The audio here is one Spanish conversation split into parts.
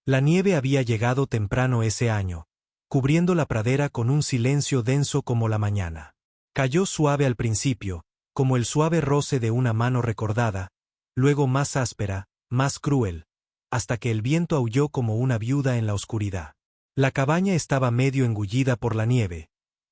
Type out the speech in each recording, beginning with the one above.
La nieve había llegado temprano ese año, cubriendo la pradera con un silencio denso como la mañana. Cayó suave al principio, como el suave roce de una mano recordada, luego más áspera, más cruel, hasta que el viento aulló como una viuda en la oscuridad. La cabaña estaba medio engullida por la nieve.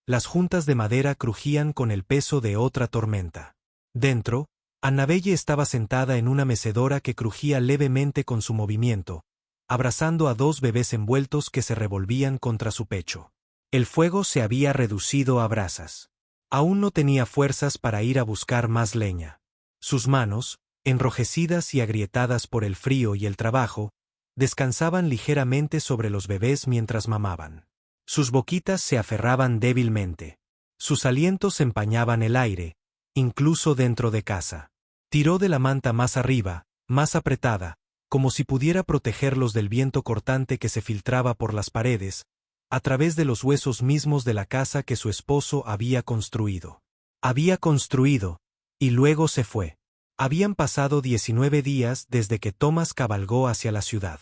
Las juntas de madera crujían con el peso de otra tormenta. Dentro, Annabelle estaba sentada en una mecedora que crujía levemente con su movimiento, abrazando a dos bebés envueltos que se revolvían contra su pecho. El fuego se había reducido a brasas. Aún no tenía fuerzas para ir a buscar más leña. Sus manos, enrojecidas y agrietadas por el frío y el trabajo, descansaban ligeramente sobre los bebés mientras mamaban. Sus boquitas se aferraban débilmente. Sus alientos empañaban el aire, incluso dentro de casa. Tiró de la manta más arriba, más apretada, como si pudiera protegerlos del viento cortante que se filtraba por las paredes, a través de los huesos mismos de la casa que su esposo había construido. Y luego se fue. Habían pasado 19 días desde que Thomas cabalgó hacia la ciudad.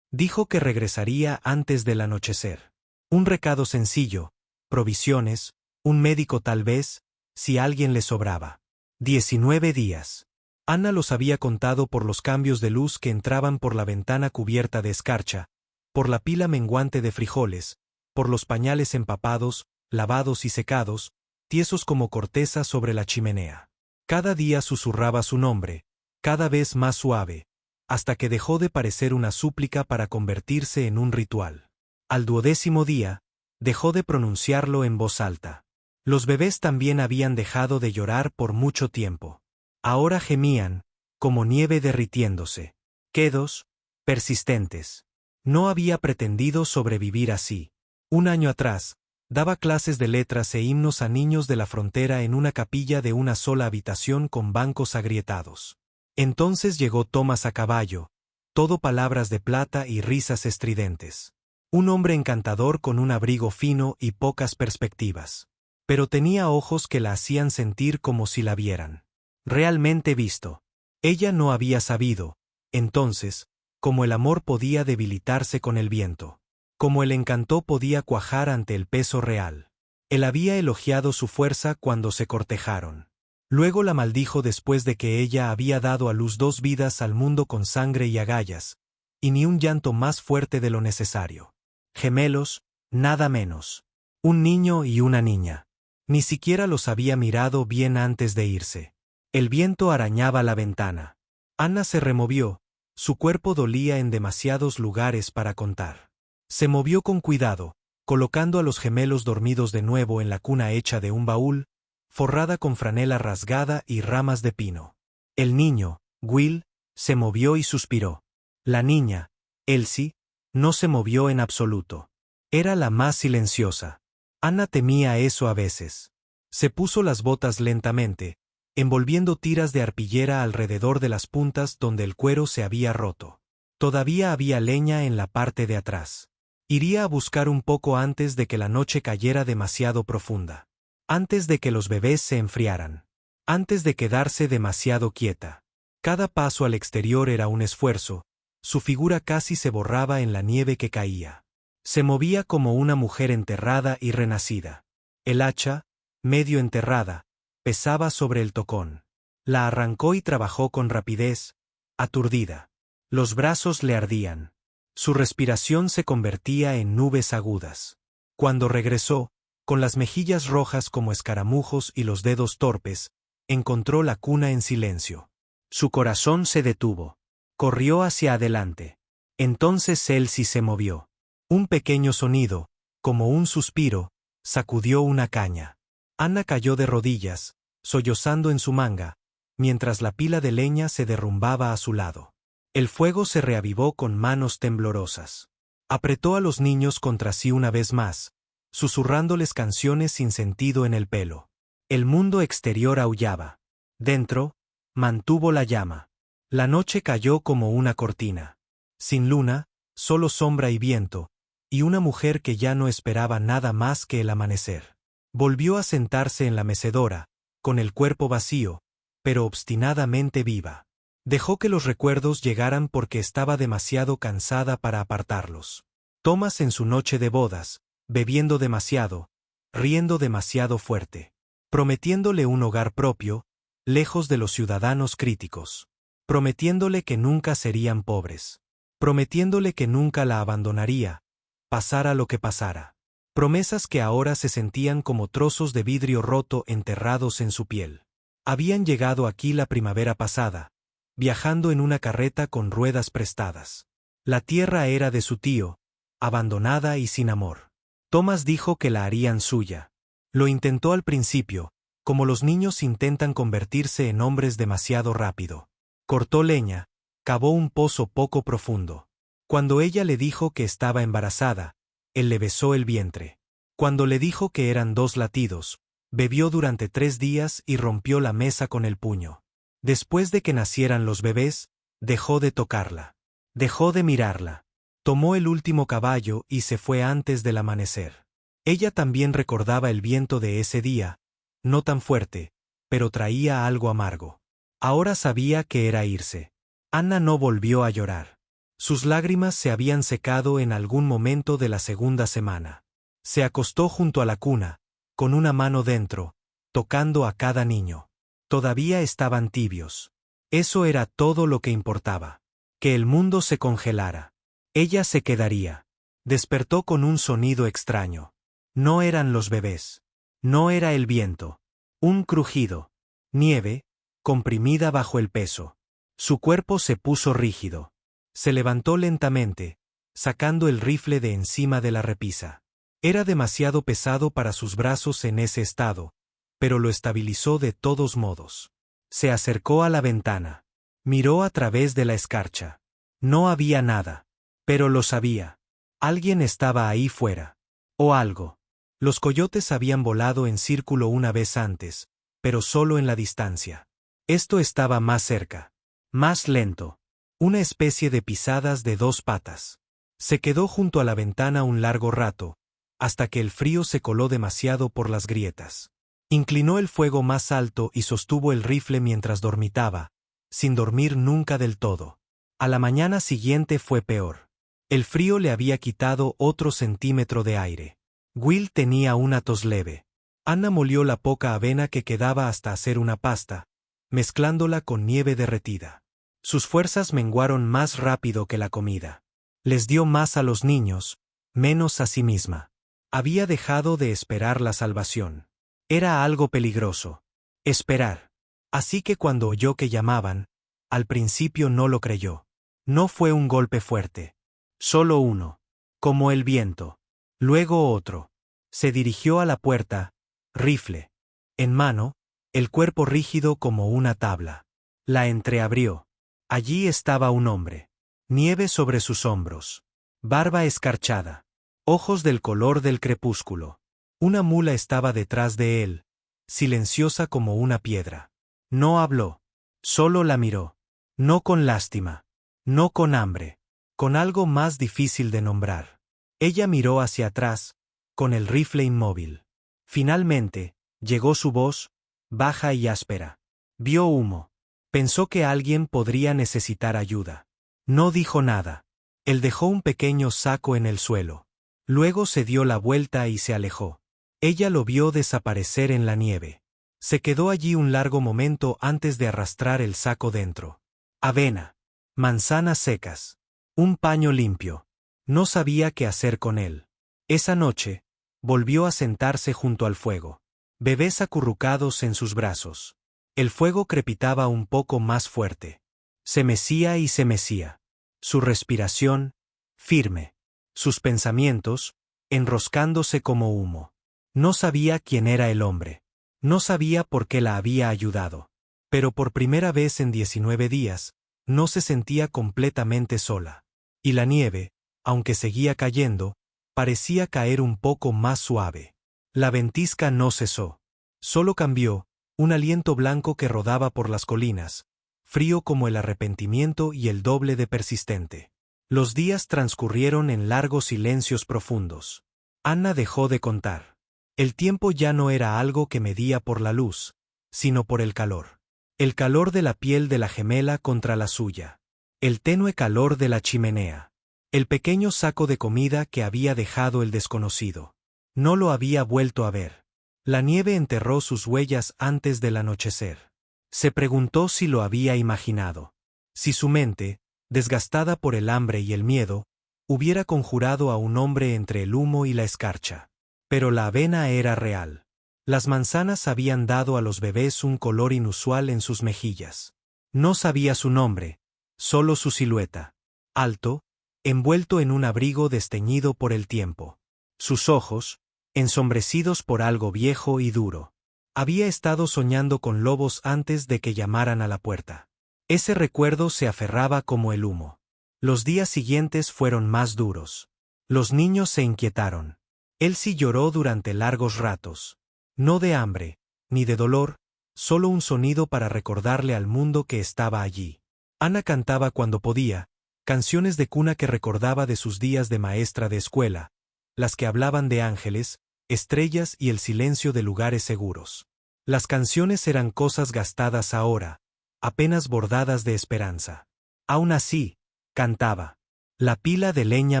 Dijo que regresaría antes del anochecer. Un recado sencillo, provisiones, un médico tal vez, si alguien le sobraba. 19 días. Anna los había contado por los cambios de luz que entraban por la ventana cubierta de escarcha, por la pila menguante de frijoles, por los pañales empapados, lavados y secados, tiesos como corteza sobre la chimenea. Cada día susurraba su nombre, cada vez más suave, hasta que dejó de parecer una súplica para convertirse en un ritual. Al 12º día, dejó de pronunciarlo en voz alta. Los bebés también habían dejado de llorar por mucho tiempo. Ahora gemían, como nieve derritiéndose. Quedos, persistentes. No había pretendido sobrevivir así. Un año atrás, daba clases de letras e himnos a niños de la frontera en una capilla de una sola habitación con bancos agrietados. Entonces llegó Thomas a caballo, todo palabras de plata y risas estridentes. Un hombre encantador con un abrigo fino y pocas perspectivas. Pero tenía ojos que la hacían sentir como si la vieran. Realmente visto. Ella no había sabido, entonces, cómo el amor podía debilitarse con el viento. Como el encanto podía cuajar ante el peso real. Él había elogiado su fuerza cuando se cortejaron. Luego la maldijo después de que ella había dado a luz 2 vidas al mundo con sangre y agallas, y ni un llanto más fuerte de lo necesario. Gemelos, nada menos. Un niño y una niña. Ni siquiera los había mirado bien antes de irse. El viento arañaba la ventana. Anna se removió, su cuerpo dolía en demasiados lugares para contar. Se movió con cuidado, colocando a los gemelos dormidos de nuevo en la cuna hecha de un baúl, forrada con franela rasgada y ramas de pino. El niño, Will, se movió y suspiró. La niña, Elsie, no se movió en absoluto. Era la más silenciosa. Anna temía eso a veces. Se puso las botas lentamente, envolviendo tiras de arpillera alrededor de las puntas donde el cuero se había roto. Todavía había leña en la parte de atrás. Iría a buscar un poco antes de que la noche cayera demasiado profunda. Antes de que los bebés se enfriaran. Antes de quedarse demasiado quieta. Cada paso al exterior era un esfuerzo, su figura casi se borraba en la nieve que caía. Se movía como una mujer enterrada y renacida. El hacha, medio enterrada, pesaba sobre el tocón. La arrancó y trabajó con rapidez, aturdida. Los brazos le ardían. Su respiración se convertía en nubes agudas. Cuando regresó, con las mejillas rojas como escaramujos y los dedos torpes, encontró la cuna en silencio. Su corazón se detuvo. Corrió hacia adelante. Entonces Elsie se movió. Un pequeño sonido, como un suspiro, sacudió una caña. Anna cayó de rodillas, sollozando en su manga, mientras la pila de leña se derrumbaba a su lado. El fuego se reavivó con manos temblorosas. Apretó a los niños contra sí una vez más, susurrándoles canciones sin sentido en el pelo. El mundo exterior aullaba. Dentro, mantuvo la llama. La noche cayó como una cortina. Sin luna, solo sombra y viento, y una mujer que ya no esperaba nada más que el amanecer. Volvió a sentarse en la mecedora, con el cuerpo vacío, pero obstinadamente viva. Dejó que los recuerdos llegaran porque estaba demasiado cansada para apartarlos. Thomas en su noche de bodas, bebiendo demasiado, riendo demasiado fuerte, prometiéndole un hogar propio, lejos de los ciudadanos críticos, prometiéndole que nunca serían pobres, prometiéndole que nunca la abandonaría, pasara lo que pasara. Promesas que ahora se sentían como trozos de vidrio roto enterrados en su piel. Habían llegado aquí la primavera pasada, viajando en una carreta con ruedas prestadas. La tierra era de su tío, abandonada y sin amor. Thomas dijo que la harían suya. Lo intentó al principio, como los niños intentan convertirse en hombres demasiado rápido. Cortó leña, cavó un pozo poco profundo. Cuando ella le dijo que estaba embarazada, él le besó el vientre. Cuando le dijo que eran 2 latidos, bebió durante 3 días y rompió la mesa con el puño. Después de que nacieran los bebés, dejó de tocarla. Dejó de mirarla. Tomó el último caballo y se fue antes del amanecer. Ella también recordaba el viento de ese día, no tan fuerte, pero traía algo amargo. Ahora sabía que era irse. Anna no volvió a llorar. Sus lágrimas se habían secado en algún momento de la segunda semana. Se acostó junto a la cuna, con una mano dentro, tocando a cada niño. Todavía estaban tibios. Eso era todo lo que importaba. Que el mundo se congelara. Ella se quedaría. Despertó con un sonido extraño. No eran los bebés. No era el viento. Un crujido. Nieve, comprimida bajo el peso. Su cuerpo se puso rígido. Se levantó lentamente, sacando el rifle de encima de la repisa. Era demasiado pesado para sus brazos en ese estado, pero lo estabilizó de todos modos. Se acercó a la ventana. Miró a través de la escarcha. No había nada. Pero lo sabía. Alguien estaba ahí fuera. O algo. Los coyotes habían volado en círculo una vez antes, pero solo en la distancia. Esto estaba más cerca. Más lento. Una especie de pisadas de 2 patas. Se quedó junto a la ventana un largo rato, hasta que el frío se coló demasiado por las grietas. Inclinó el fuego más alto y sostuvo el rifle mientras dormitaba, sin dormir nunca del todo. A la mañana siguiente fue peor. El frío le había quitado otro centímetro de aire. Will tenía una tos leve. Anna molió la poca avena que quedaba hasta hacer una pasta, mezclándola con nieve derretida. Sus fuerzas menguaron más rápido que la comida. Les dio más a los niños, menos a sí misma. Había dejado de esperar la salvación. Era algo peligroso. Esperar. Así que cuando oyó que llamaban, al principio no lo creyó. No fue un golpe fuerte. Solo uno. Como el viento. Luego otro. Se dirigió a la puerta, rifle en mano, el cuerpo rígido como una tabla. La entreabrió. Allí estaba un hombre. Nieve sobre sus hombros. Barba escarchada. Ojos del color del crepúsculo. Una mula estaba detrás de él, silenciosa como una piedra. No habló. Solo la miró. No con lástima. No con hambre. Con algo más difícil de nombrar. Ella miró hacia atrás, con el rifle inmóvil. Finalmente, llegó su voz, baja y áspera. Vio humo. Pensó que alguien podría necesitar ayuda. No dijo nada. Él dejó un pequeño saco en el suelo. Luego se dio la vuelta y se alejó. Ella lo vio desaparecer en la nieve. Se quedó allí un largo momento antes de arrastrar el saco dentro. Avena. Manzanas secas. Un paño limpio. No sabía qué hacer con él. Esa noche, volvió a sentarse junto al fuego. Bebés acurrucados en sus brazos. El fuego crepitaba un poco más fuerte. Se mecía y se mecía. Su respiración, firme. Sus pensamientos, enroscándose como humo. No sabía quién era el hombre. No sabía por qué la había ayudado. Pero por primera vez en 19 días, no se sentía completamente sola. Y la nieve, aunque seguía cayendo, parecía caer un poco más suave. La ventisca no cesó. Solo cambió, un aliento blanco que rodaba por las colinas, frío como el arrepentimiento y el doble de persistente. Los días transcurrieron en largos silencios profundos. Anna dejó de contar. El tiempo ya no era algo que medía por la luz, sino por el calor. El calor de la piel de la gemela contra la suya. El tenue calor de la chimenea. El pequeño saco de comida que había dejado el desconocido. No lo había vuelto a ver. La nieve enterró sus huellas antes del anochecer. Se preguntó si lo había imaginado. Si su mente, desgastada por el hambre y el miedo, hubiera conjurado a un hombre entre el humo y la escarcha. Pero la avena era real. Las manzanas habían dado a los bebés un color inusual en sus mejillas. No sabía su nombre, solo su silueta. Alto, envuelto en un abrigo desteñido por el tiempo. Sus ojos, ensombrecidos por algo viejo y duro. Había estado soñando con lobos antes de que llamaran a la puerta. Ese recuerdo se aferraba como el humo. Los días siguientes fueron más duros. Los niños se inquietaron. Elsie lloró durante largos ratos. No de hambre, ni de dolor, solo un sonido para recordarle al mundo que estaba allí. Ana cantaba cuando podía, canciones de cuna que recordaba de sus días de maestra de escuela, las que hablaban de ángeles, estrellas y el silencio de lugares seguros. Las canciones eran cosas gastadas ahora, apenas bordadas de esperanza. Aún así, cantaba. La pila de leña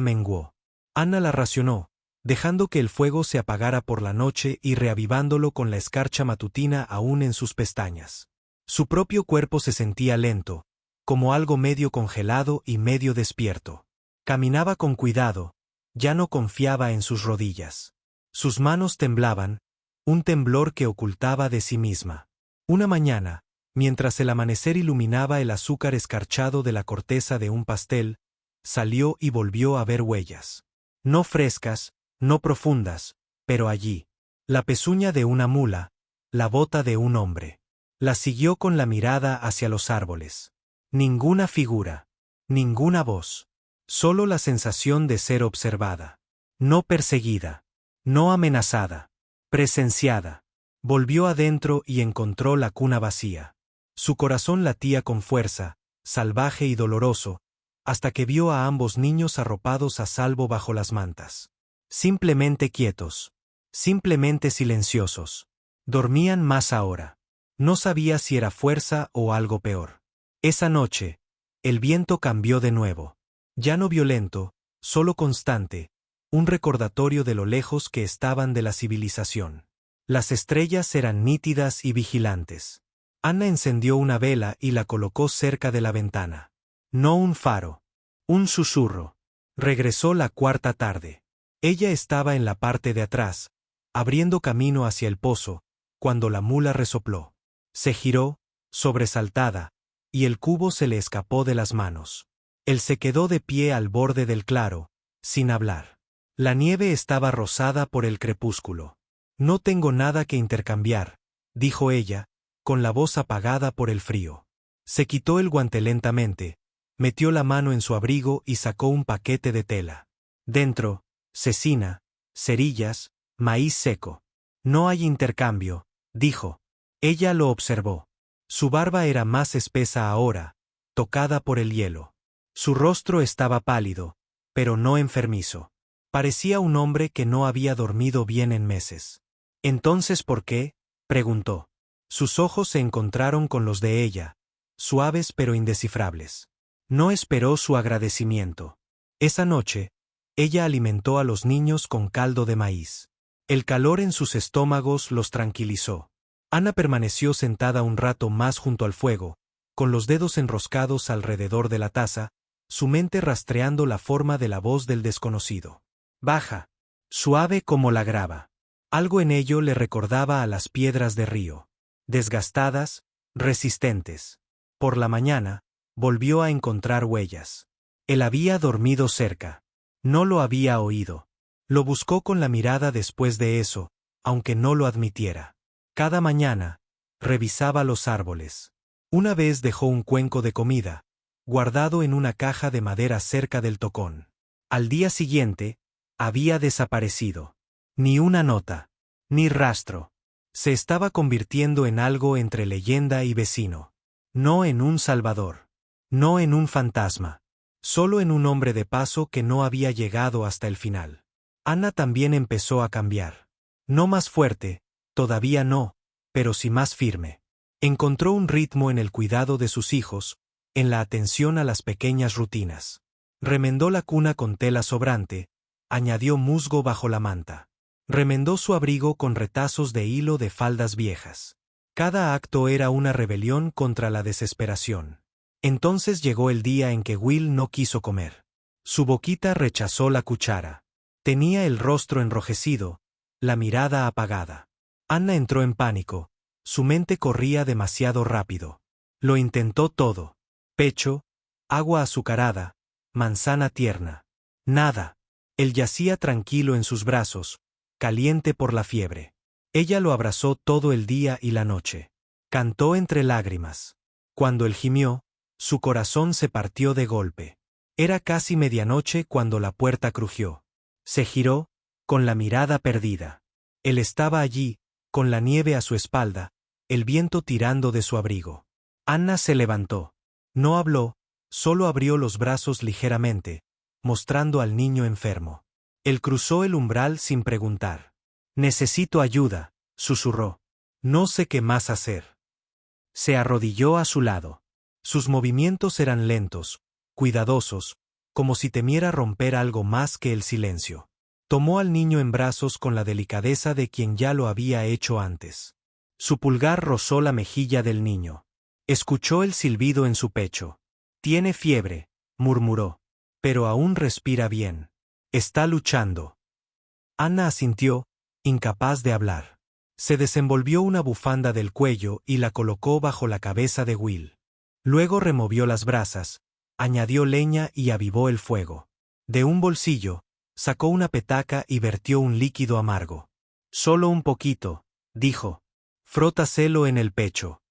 menguó. Ana la racionó, dejando que el fuego se apagara por la noche y reavivándolo con la escarcha matutina aún en sus pestañas. Su propio cuerpo se sentía lento, como algo medio congelado y medio despierto. Caminaba con cuidado, ya no confiaba en sus rodillas. Sus manos temblaban, un temblor que ocultaba de sí misma. Una mañana, mientras el amanecer iluminaba el azúcar escarchado de la corteza de un pastel, salió y volvió a ver huellas. No frescas, no profundas, pero allí. La pezuña de una mula, la bota de un hombre. La siguió con la mirada hacia los árboles. Ninguna figura, ninguna voz. Solo la sensación de ser observada. No perseguida, no amenazada, presenciada. Volvió adentro y encontró la cuna vacía. Su corazón latía con fuerza, salvaje y doloroso, hasta que vio a ambos niños arropados a salvo bajo las mantas. Simplemente quietos. Simplemente silenciosos. Dormían más ahora. No sabía si era fuerza o algo peor. Esa noche, el viento cambió de nuevo. Ya no violento, solo constante, un recordatorio de lo lejos que estaban de la civilización. Las estrellas eran nítidas y vigilantes. Ana encendió una vela y la colocó cerca de la ventana. No un faro. Un susurro. Regresó la cuarta tarde. Ella estaba en la parte de atrás, abriendo camino hacia el pozo, cuando la mula resopló. Se giró, sobresaltada, y el cubo se le escapó de las manos. Él se quedó de pie al borde del claro, sin hablar. La nieve estaba rosada por el crepúsculo. No tengo nada que intercambiar, dijo ella, con la voz apagada por el frío. Se quitó el guante lentamente, metió la mano en su abrigo y sacó un paquete de tela. Dentro, cecina, cerillas, maíz seco. No hay intercambio, dijo. Ella lo observó. Su barba era más espesa ahora, tocada por el hielo. Su rostro estaba pálido, pero no enfermizo. Parecía un hombre que no había dormido bien en meses. ¿Entonces por qué?, preguntó. Sus ojos se encontraron con los de ella, suaves pero indescifrables. No esperó su agradecimiento. Esa noche, ella alimentó a los niños con caldo de maíz. El calor en sus estómagos los tranquilizó. Ana permaneció sentada un rato más junto al fuego, con los dedos enroscados alrededor de la taza, su mente rastreando la forma de la voz del desconocido. Baja, suave como la grava. Algo en ello le recordaba a las piedras de río. Desgastadas, resistentes. Por la mañana, volvió a encontrar huellas. Él había dormido cerca. No lo había oído. Lo buscó con la mirada después de eso, aunque no lo admitiera. Cada mañana, revisaba los árboles. Una vez dejó un cuenco de comida, guardado en una caja de madera cerca del tocón. Al día siguiente, había desaparecido. Ni una nota, ni rastro. Se estaba convirtiendo en algo entre leyenda y vecino. No en un salvador. No en un fantasma. Solo en un hombre de paso que no había llegado hasta el final. Ana también empezó a cambiar. No más fuerte, todavía no, pero sí más firme. Encontró un ritmo en el cuidado de sus hijos, en la atención a las pequeñas rutinas. Remendó la cuna con tela sobrante, añadió musgo bajo la manta. Remendó su abrigo con retazos de hilo de faldas viejas. Cada acto era una rebelión contra la desesperación. Entonces llegó el día en que Will no quiso comer. Su boquita rechazó la cuchara. Tenía el rostro enrojecido, la mirada apagada. Anna entró en pánico. Su mente corría demasiado rápido. Lo intentó todo. Pecho, agua azucarada, manzana tierna. Nada. Él yacía tranquilo en sus brazos, caliente por la fiebre. Ella lo abrazó todo el día y la noche. Cantó entre lágrimas. Cuando él gimió, su corazón se partió de golpe. Era casi medianoche cuando la puerta crujió. Se giró, con la mirada perdida. Él estaba allí, con la nieve a su espalda, el viento tirando de su abrigo. Anna se levantó. No habló, solo abrió los brazos ligeramente, mostrando al niño enfermo. Él cruzó el umbral sin preguntar. «Necesito ayuda», susurró. «No sé qué más hacer». Se arrodilló a su lado. Sus movimientos eran lentos, cuidadosos, como si temiera romper algo más que el silencio. Tomó al niño en brazos con la delicadeza de quien ya lo había hecho antes. Su pulgar rozó la mejilla del niño. Escuchó el silbido en su pecho. «Tiene fiebre», murmuró. «Pero aún respira bien. Está luchando». Anna asintió, incapaz de hablar. Se desenvolvió una bufanda del cuello y la colocó bajo la cabeza de Will. Luego removió las brasas, añadió leña y avivó el fuego. De un bolsillo, sacó una petaca y vertió un líquido amargo. «Solo un poquito», dijo. «Frótaselo en el pecho».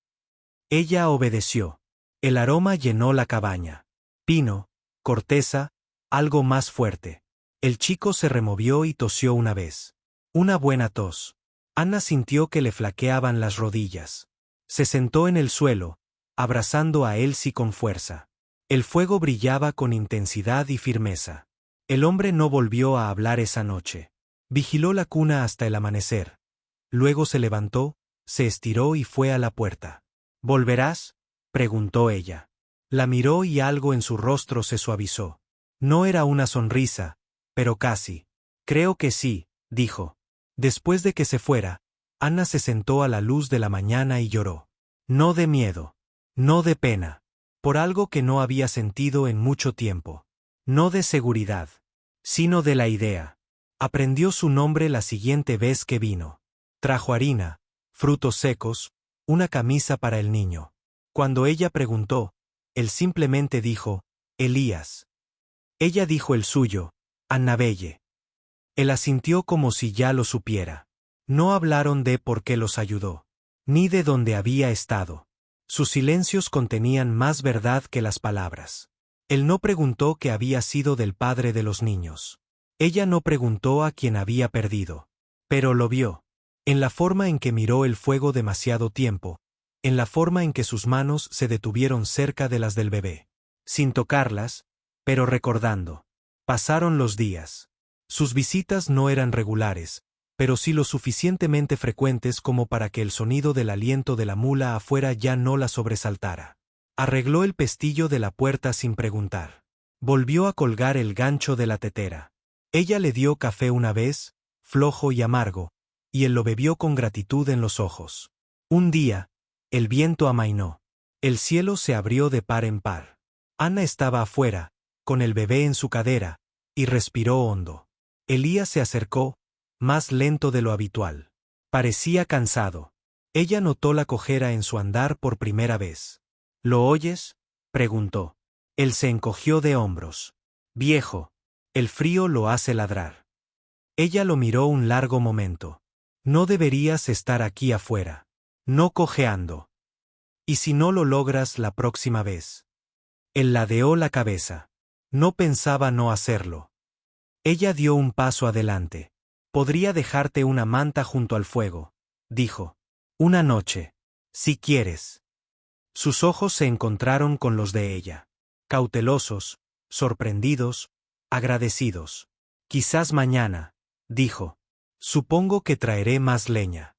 Ella obedeció. El aroma llenó la cabaña. Pino, corteza, algo más fuerte. El chico se removió y tosió una vez. Una buena tos. Anna sintió que le flaqueaban las rodillas. Se sentó en el suelo, abrazando a Elsie con fuerza. El fuego brillaba con intensidad y firmeza. El hombre no volvió a hablar esa noche. Vigiló la cuna hasta el amanecer. Luego se levantó, se estiró y fue a la puerta. «¿Volverás?», preguntó ella. La miró y algo en su rostro se suavizó. No era una sonrisa, pero casi. «Creo que sí», dijo. Después de que se fuera, Anna se sentó a la luz de la mañana y lloró. No de miedo. No de pena. Por algo que no había sentido en mucho tiempo. No de seguridad. Sino de la idea. Aprendió su nombre la siguiente vez que vino. Trajo harina, frutos secos, una camisa para el niño. Cuando ella preguntó, él simplemente dijo, «Elías». Ella dijo el suyo, «Annabelle». Él asintió como si ya lo supiera. No hablaron de por qué los ayudó, ni de dónde había estado. Sus silencios contenían más verdad que las palabras. Él no preguntó qué había sido del padre de los niños. Ella no preguntó a quién había perdido. Pero lo vio. En la forma en que miró el fuego demasiado tiempo, en la forma en que sus manos se detuvieron cerca de las del bebé. Sin tocarlas, pero recordando. Pasaron los días. Sus visitas no eran regulares, pero sí lo suficientemente frecuentes como para que el sonido del aliento de la mula afuera ya no la sobresaltara. Arregló el pestillo de la puerta sin preguntar. Volvió a colgar el gancho de la tetera. Ella le dio café una vez, flojo y amargo, y él lo bebió con gratitud en los ojos. Un día, el viento amainó. El cielo se abrió de par en par. Anna estaba afuera, con el bebé en su cadera, y respiró hondo. Elías se acercó, más lento de lo habitual. Parecía cansado. Ella notó la cojera en su andar por primera vez. «¿Lo oyes?», preguntó. Él se encogió de hombros. «Viejo, el frío lo hace ladrar». Ella lo miró un largo momento. «No deberías estar aquí afuera. No cojeando. ¿Y si no lo logras la próxima vez?». Él ladeó la cabeza. No pensaba no hacerlo. Ella dio un paso adelante. «Podría dejarte una manta junto al fuego», dijo. «Una noche. Si quieres». Sus ojos se encontraron con los de ella. Cautelosos, sorprendidos, agradecidos. «Quizás mañana», dijo. «Supongo que traeré más leña».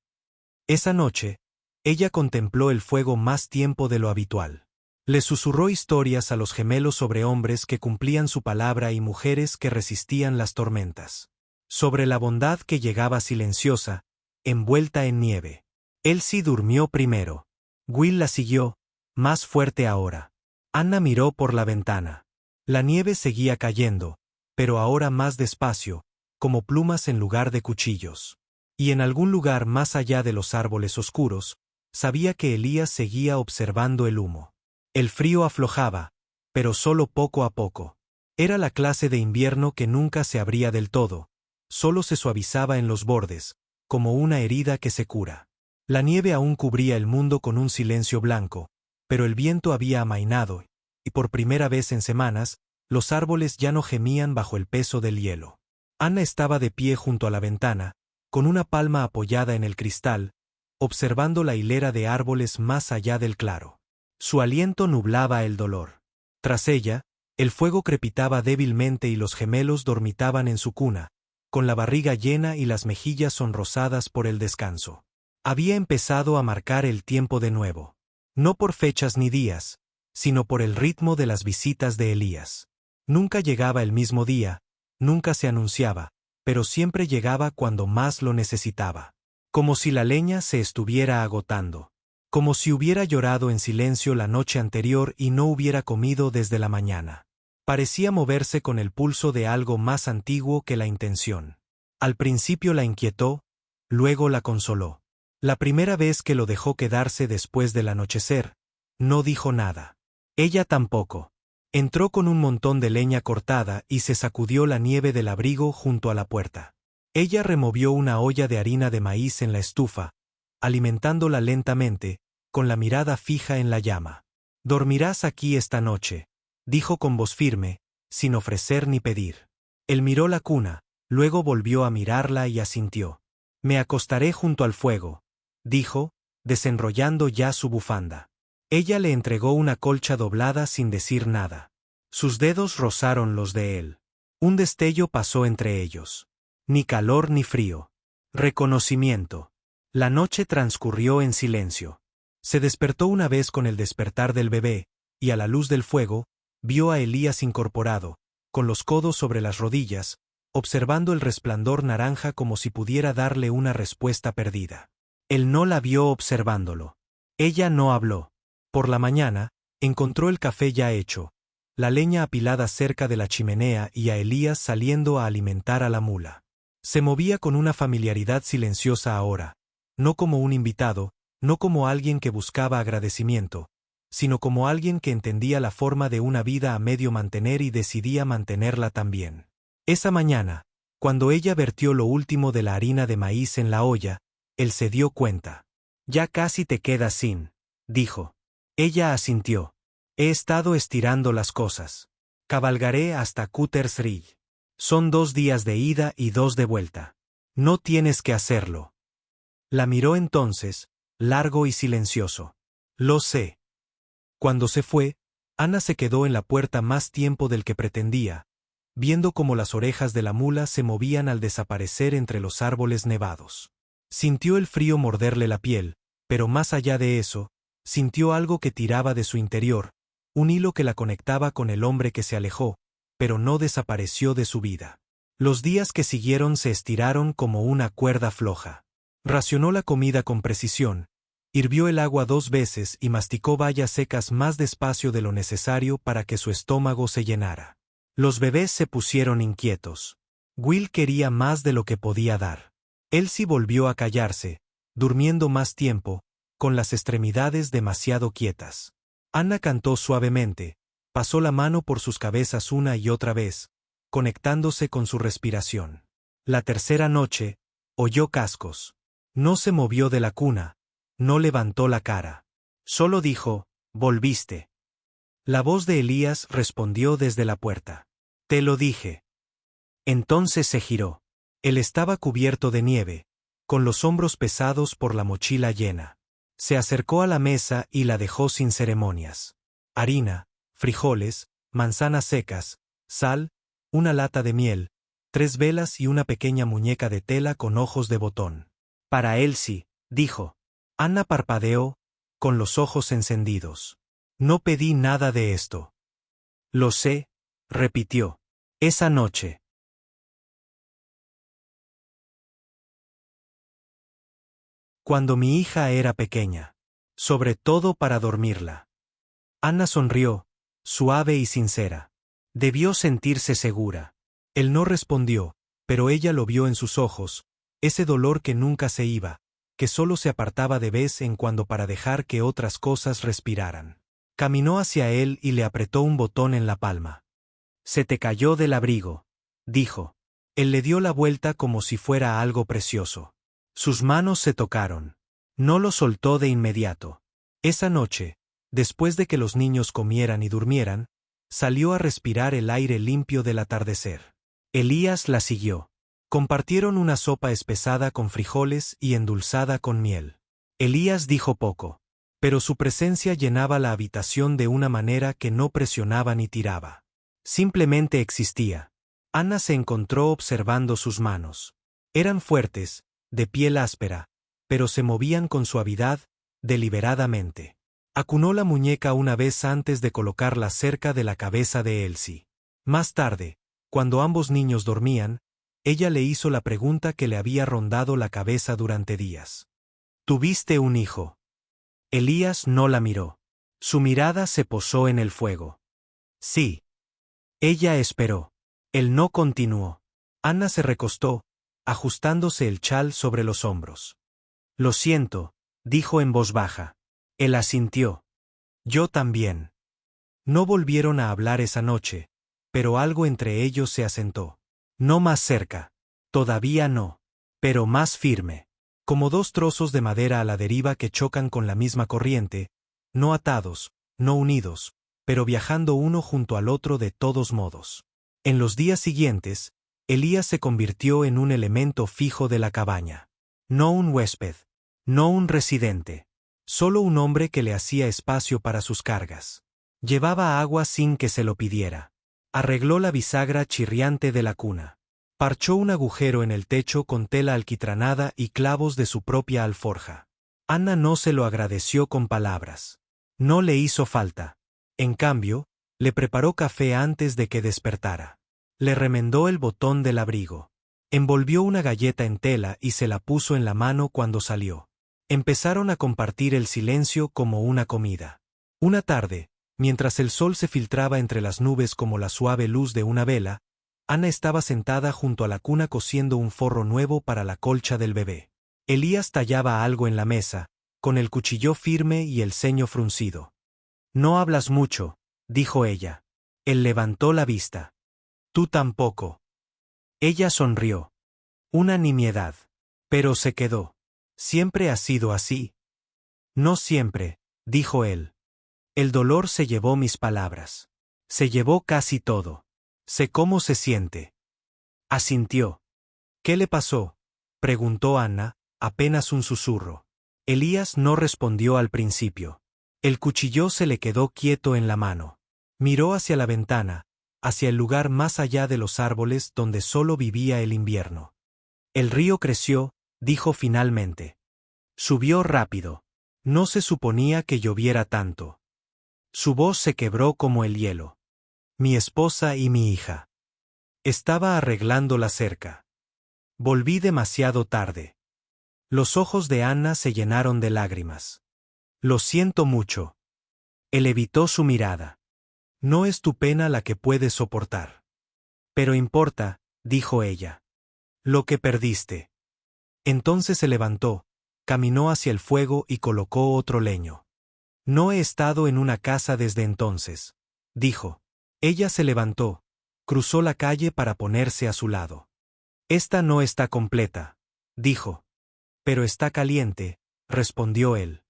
Esa noche, Ella contempló el fuego más tiempo de lo habitual. Le susurró historias a los gemelos sobre hombres que cumplían su palabra y mujeres que resistían las tormentas. Sobre la bondad que llegaba silenciosa, envuelta en nieve. Elsie durmió primero. Will la siguió, más fuerte ahora. Anna miró por la ventana. La nieve seguía cayendo, pero ahora más despacio, como plumas en lugar de cuchillos. Y en algún lugar más allá de los árboles oscuros, sabía que Elías seguía observando el humo. El frío aflojaba, pero solo poco a poco. Era la clase de invierno que nunca se abría del todo, solo se suavizaba en los bordes, como una herida que se cura. La nieve aún cubría el mundo con un silencio blanco, pero el viento había amainado, y por primera vez en semanas, los árboles ya no gemían bajo el peso del hielo. Anna estaba de pie junto a la ventana, con una palma apoyada en el cristal, observando la hilera de árboles más allá del claro. Su aliento nublaba el dolor. Tras ella, el fuego crepitaba débilmente y los gemelos dormitaban en su cuna, con la barriga llena y las mejillas sonrosadas por el descanso. Había empezado a marcar el tiempo de nuevo. No por fechas ni días, sino por el ritmo de las visitas de Elías. Nunca llegaba el mismo día, nunca se anunciaba, pero siempre llegaba cuando más lo necesitaba. Como si la leña se estuviera agotando. Como si hubiera llorado en silencio la noche anterior y no hubiera comido desde la mañana. Parecía moverse con el pulso de algo más antiguo que la intención. Al principio la inquietó, luego la consoló. La primera vez que lo dejó quedarse después del anochecer, no dijo nada. Ella tampoco. Entró con un montón de leña cortada y se sacudió la nieve del abrigo junto a la puerta. Ella removió una olla de harina de maíz en la estufa, alimentándola lentamente, con la mirada fija en la llama. «Dormirás aquí esta noche», dijo con voz firme, sin ofrecer ni pedir. Él miró la cuna, luego volvió a mirarla y asintió. «Me acostaré junto al fuego», dijo, desenrollando ya su bufanda. Ella le entregó una colcha doblada sin decir nada. Sus dedos rozaron los de él. Un destello pasó entre ellos. Ni calor ni frío. Reconocimiento. La noche transcurrió en silencio. Se despertó una vez con el despertar del bebé, y a la luz del fuego, vio a Elías incorporado, con los codos sobre las rodillas, observando el resplandor naranja como si pudiera darle una respuesta perdida. Él no la vio observándolo. Ella no habló. Por la mañana, encontró el café ya hecho, la leña apilada cerca de la chimenea y a Elías saliendo a alimentar a la mula. Se movía con una familiaridad silenciosa ahora, no como un invitado, no como alguien que buscaba agradecimiento, sino como alguien que entendía la forma de una vida a medio mantener y decidía mantenerla también. Esa mañana, cuando ella vertió lo último de la harina de maíz en la olla, él se dio cuenta. «Ya casi te quedas sin», dijo. Ella asintió. «He estado estirando las cosas. Cabalgaré hasta Cutter's Ridge. Son 2 días de ida y 2 de vuelta. No tienes que hacerlo». La miró entonces, largo y silencioso. «Lo sé». Cuando se fue, Anna se quedó en la puerta más tiempo del que pretendía, viendo cómo las orejas de la mula se movían al desaparecer entre los árboles nevados. Sintió el frío morderle la piel, pero más allá de eso, sintió algo que tiraba de su interior, un hilo que la conectaba con el hombre que se alejó, pero no desapareció de su vida. Los días que siguieron se estiraron como una cuerda floja. Racionó la comida con precisión, hirvió el agua 2 veces y masticó bayas secas más despacio de lo necesario para que su estómago se llenara. Los bebés se pusieron inquietos. Will quería más de lo que podía dar. Elsie volvió a callarse, durmiendo más tiempo, con las extremidades demasiado quietas. Anna cantó suavemente, pasó la mano por sus cabezas una y otra vez, conectándose con su respiración. La tercera noche, oyó cascos. No se movió de la cuna, no levantó la cara. Solo dijo, «Volviste». La voz de Elías respondió desde la puerta. «Te lo dije». Entonces se giró. Él estaba cubierto de nieve, con los hombros pesados por la mochila llena. Se acercó a la mesa y la dejó sin ceremonias. Harina, frijoles, manzanas secas, sal, una lata de miel, 3 velas y una pequeña muñeca de tela con ojos de botón. «Para Elsie», dijo. Anna parpadeó, con los ojos encendidos. No pedí nada de esto. Lo sé, repitió. Esa noche. Cuando mi hija era pequeña. Sobre todo para dormirla. Anna sonrió, suave y sincera. Debió sentirse segura. Él no respondió, pero ella lo vio en sus ojos, ese dolor que nunca se iba, que solo se apartaba de vez en cuando para dejar que otras cosas respiraran. Caminó hacia él y le apretó un botón en la palma. Se te cayó del abrigo, dijo. Él le dio la vuelta como si fuera algo precioso. Sus manos se tocaron. No lo soltó de inmediato. Esa noche, después de que los niños comieran y durmieran, salió a respirar el aire limpio del atardecer. Elías la siguió. Compartieron una sopa espesada con frijoles y endulzada con miel. Elías dijo poco, pero su presencia llenaba la habitación de una manera que no presionaba ni tiraba. Simplemente existía. Anna se encontró observando sus manos. Eran fuertes, de piel áspera, pero se movían con suavidad, deliberadamente. Acunó la muñeca una vez antes de colocarla cerca de la cabeza de Elsie. Más tarde, cuando ambos niños dormían, ella le hizo la pregunta que le había rondado la cabeza durante días. ¿Tuviste un hijo? Elías no la miró. Su mirada se posó en el fuego. Sí. Ella esperó. Él no continuó. Anna se recostó, ajustándose el chal sobre los hombros. Lo siento, dijo en voz baja. Él asintió. Yo también. No volvieron a hablar esa noche, pero algo entre ellos se asentó. No más cerca. Todavía no. Pero más firme. Como dos trozos de madera a la deriva que chocan con la misma corriente, no atados, no unidos, pero viajando uno junto al otro de todos modos. En los días siguientes, Elías se convirtió en un elemento fijo de la cabaña. No un huésped. No un residente. Solo un hombre que le hacía espacio para sus cargas. Llevaba agua sin que se lo pidiera. Arregló la bisagra chirriante de la cuna. Parchó un agujero en el techo con tela alquitranada y clavos de su propia alforja. Anna no se lo agradeció con palabras. No le hizo falta. En cambio, le preparó café antes de que despertara. Le remendó el botón del abrigo. Envolvió una galleta en tela y se la puso en la mano cuando salió. Empezaron a compartir el silencio como una comida. Una tarde, mientras el sol se filtraba entre las nubes como la suave luz de una vela, Anna estaba sentada junto a la cuna cosiendo un forro nuevo para la colcha del bebé. Elías tallaba algo en la mesa, con el cuchillo firme y el ceño fruncido. No hablas mucho, dijo ella. Él levantó la vista. Tú tampoco. Ella sonrió. Una nimiedad. Pero se quedó. ¿Siempre ha sido así? No siempre, dijo él. El dolor se llevó mis palabras. Se llevó casi todo. Sé cómo se siente. Asintió. ¿Qué le pasó? Preguntó Anna, apenas un susurro. Elías no respondió al principio. El cuchillo se le quedó quieto en la mano. Miró hacia la ventana, hacia el lugar más allá de los árboles donde solo vivía el invierno. El río creció, dijo finalmente. Subió rápido. No se suponía que lloviera tanto. Su voz se quebró como el hielo. Mi esposa y mi hija. Estaba arreglando la cerca. Volví demasiado tarde. Los ojos de Anna se llenaron de lágrimas. Lo siento mucho. Él evitó su mirada. No es tu pena la que puedes soportar. Pero importa, dijo ella. Lo que perdiste. Entonces se levantó, caminó hacia el fuego y colocó otro leño. No he estado en una casa desde entonces, dijo. Ella se levantó, cruzó la calle para ponerse a su lado. Esta no está completa, dijo. Pero está caliente, respondió él.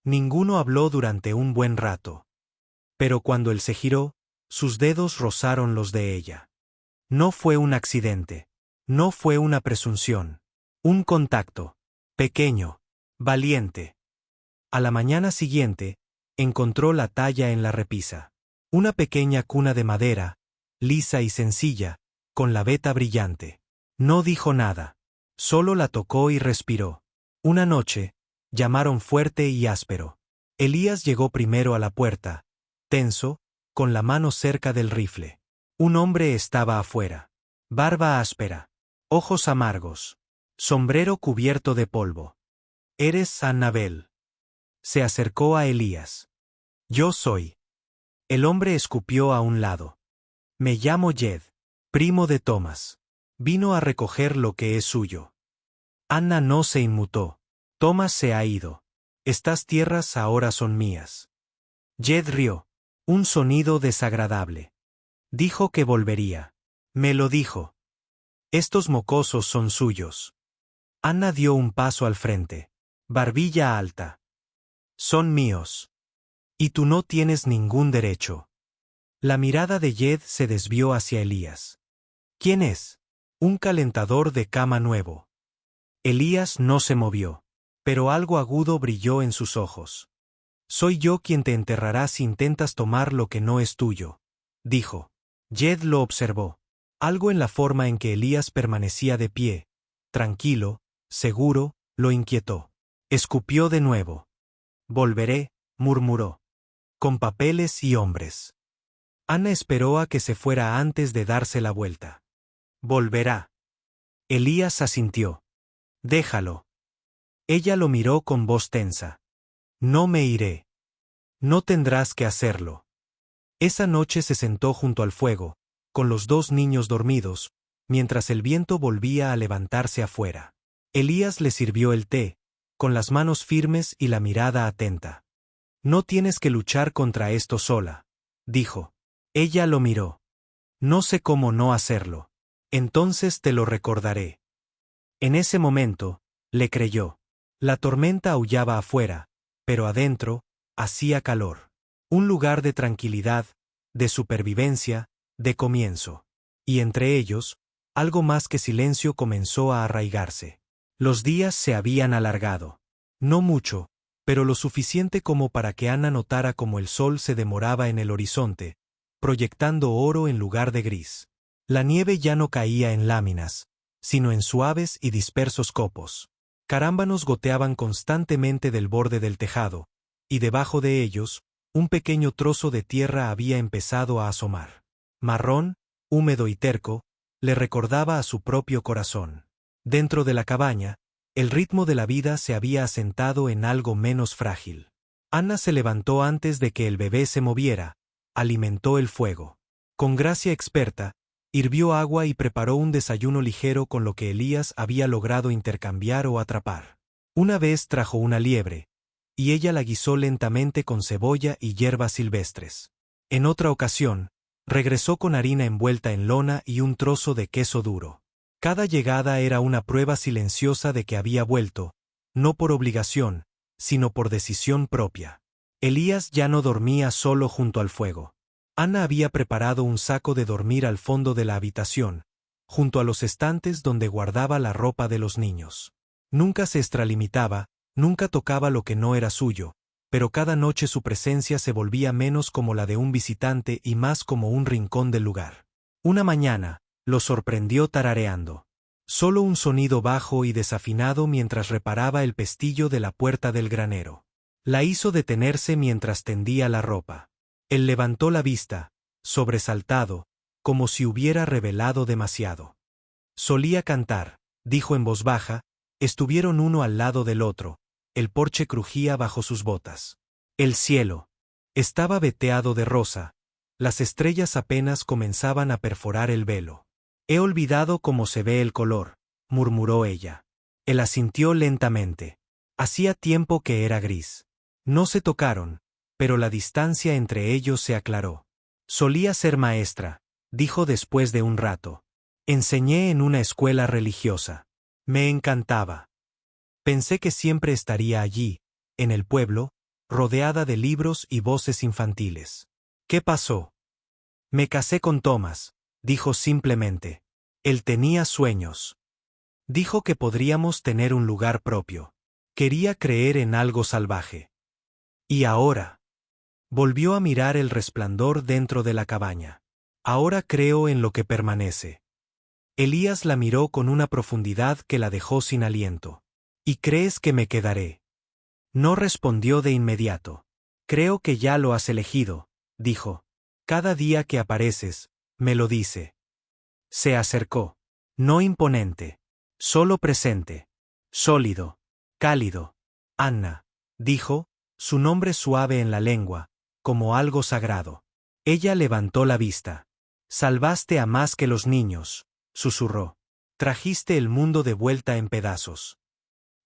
Ninguno habló durante un buen rato. Pero cuando él se giró, sus dedos rozaron los de ella. No fue un accidente. No fue una presunción. Un contacto. Pequeño. Valiente. A la mañana siguiente, encontró la talla en la repisa. Una pequeña cuna de madera, lisa y sencilla, con la veta brillante. No dijo nada. Solo la tocó y respiró. Una noche, llamaron fuerte y áspero. Elías llegó primero a la puerta, tenso, con la mano cerca del rifle. Un hombre estaba afuera. Barba áspera. Ojos amargos. Sombrero cubierto de polvo. ¿Eres Annabel? Se acercó a Elías. Yo soy. El hombre escupió a un lado. Me llamo Jed, primo de Thomas. Vino a recoger lo que es suyo. Anna no se inmutó. Thomas se ha ido. Estas tierras ahora son mías. Jed rió. Un sonido desagradable. Dijo que volvería. Me lo dijo. Estos mocosos son suyos. Anna dio un paso al frente. Barbilla alta. Son míos. Y tú no tienes ningún derecho. La mirada de Jed se desvió hacia Elías. ¿Quién es? Un calentador de cama nuevo. Elías no se movió, pero algo agudo brilló en sus ojos. Soy yo quien te enterrará si intentas tomar lo que no es tuyo, dijo. Jed lo observó. Algo en la forma en que Elías permanecía de pie, tranquilo, seguro, lo inquietó. Escupió de nuevo. Volveré, murmuró. Con papeles y hombres. Anna esperó a que se fuera antes de darse la vuelta. Volverá. Elías asintió. Déjalo. Ella lo miró con voz tensa. No me iré. No tendrás que hacerlo. Esa noche se sentó junto al fuego, con los dos niños dormidos, mientras el viento volvía a levantarse afuera. Elías le sirvió el té, con las manos firmes y la mirada atenta. No tienes que luchar contra esto sola, dijo. Ella lo miró. No sé cómo no hacerlo. Entonces te lo recordaré. En ese momento, le creyó. La tormenta aullaba afuera, pero adentro, hacía calor. Un lugar de tranquilidad, de supervivencia, de comienzo. Y entre ellos, algo más que silencio comenzó a arraigarse. Los días se habían alargado. No mucho, pero lo suficiente como para que Anna notara cómo el sol se demoraba en el horizonte, proyectando oro en lugar de gris. La nieve ya no caía en láminas, sino en suaves y dispersos copos. Carámbanos goteaban constantemente del borde del tejado, y debajo de ellos, un pequeño trozo de tierra había empezado a asomar. Marrón, húmedo y terco, le recordaba a su propio corazón. Dentro de la cabaña, el ritmo de la vida se había asentado en algo menos frágil. Anna se levantó antes de que el bebé se moviera, alimentó el fuego. Con gracia experta, hirvió agua y preparó un desayuno ligero con lo que Elías había logrado intercambiar o atrapar. Una vez trajo una liebre, y ella la guisó lentamente con cebolla y hierbas silvestres. En otra ocasión, regresó con harina envuelta en lona y un trozo de queso duro. Cada llegada era una prueba silenciosa de que había vuelto, no por obligación, sino por decisión propia. Elías ya no dormía solo junto al fuego. Anna había preparado un saco de dormir al fondo de la habitación, junto a los estantes donde guardaba la ropa de los niños. Nunca se extralimitaba, nunca tocaba lo que no era suyo, pero cada noche su presencia se volvía menos como la de un visitante y más como un rincón del lugar. Una mañana, lo sorprendió tarareando. Solo un sonido bajo y desafinado mientras reparaba el pestillo de la puerta del granero. La hizo detenerse mientras tendía la ropa. Él levantó la vista, sobresaltado, como si hubiera revelado demasiado. Solía cantar, dijo en voz baja, estuvieron uno al lado del otro, el porche crujía bajo sus botas. El cielo estaba veteado de rosa, las estrellas apenas comenzaban a perforar el velo. He olvidado cómo se ve el color, murmuró ella. Él asintió lentamente. Hacía tiempo que era gris. No se tocaron, pero la distancia entre ellos se aclaró. Solía ser maestra, dijo después de un rato. Enseñé en una escuela religiosa. Me encantaba. Pensé que siempre estaría allí, en el pueblo, rodeada de libros y voces infantiles. ¿Qué pasó? Me casé con Thomas, dijo simplemente. Él tenía sueños. Dijo que podríamos tener un lugar propio. Quería creer en algo salvaje. Y ahora. Volvió a mirar el resplandor dentro de la cabaña. Ahora creo en lo que permanece. Elías la miró con una profundidad que la dejó sin aliento. ¿Y crees que me quedaré? No respondió de inmediato. Creo que ya lo has elegido, dijo. Cada día que apareces, me lo dice. Se acercó. No imponente. Solo presente. Sólido. Cálido. Anna, dijo, su nombre suave en la lengua, como algo sagrado. Ella levantó la vista. Salvaste a más que los niños, susurró. Trajiste el mundo de vuelta en pedazos.